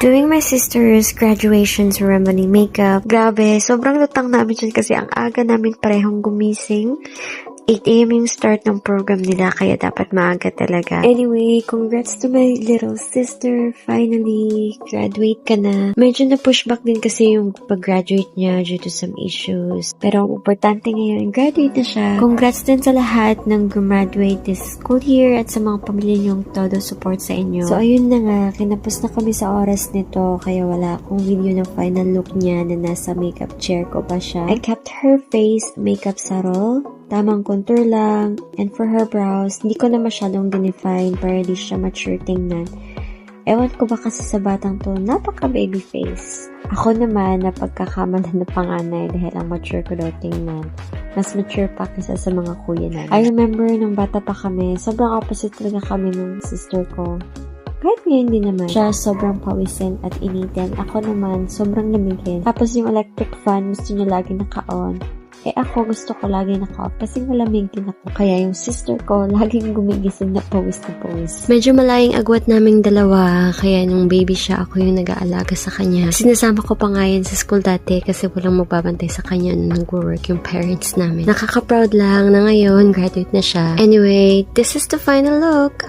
Doing my sister's graduation ceremony makeup. Grabe, sobrang lutang namin dyan kasi ang aga namin parehong gumising. 8 AM yung start ng program nila, kaya dapat maaga talaga. Anyway, congrats to my little sister. Finally, graduate ka na. Medyo na-push back din kasi yung pag-graduate niya due to some issues. Pero ang importante ngayon, graduate na siya. Congrats din sa lahat ng graduate this school year at sa mga pamilya niyong todo support sa inyo. So, ayun na nga, kinapos na kami sa oras nito, kaya wala akong video ng final look niya na nasa makeup chair ko pa siya. I kept her face makeup subtle. Tamang contour lang. And for her brows, hindi ko na masyadong dinefine para di siya mature tingnan. Ewan ko ba kasi sa batang to, napaka-baby face. Ako naman, napagkakamalan na panganay dahil ang mature ko daw tingnan. Mas mature pa kaysa sa mga kuya na. I remember nung bata pa kami, sobrang opposite talaga kami ng sister ko. Kahit ngayon din naman, siya sobrang pawisin at initin. Ako naman, sobrang lamigin. Tapos yung electric fan, gusto niya lagi naka-on. Ako gusto ko lagi naka-off kasi malamig din ako. Kaya yung sister ko, laging gumigising na pawis na pawis. Medyo malaying agwat naming dalawa, kaya nung baby siya, ako yung nag-aalaga sa kanya. Sinasama ko pa nga yan sa school dati kasi walang magbabantay sa kanya nung nag-work yung parents namin. Nakaka-proud lang na ngayon, graduate na siya. Anyway, this is the final look.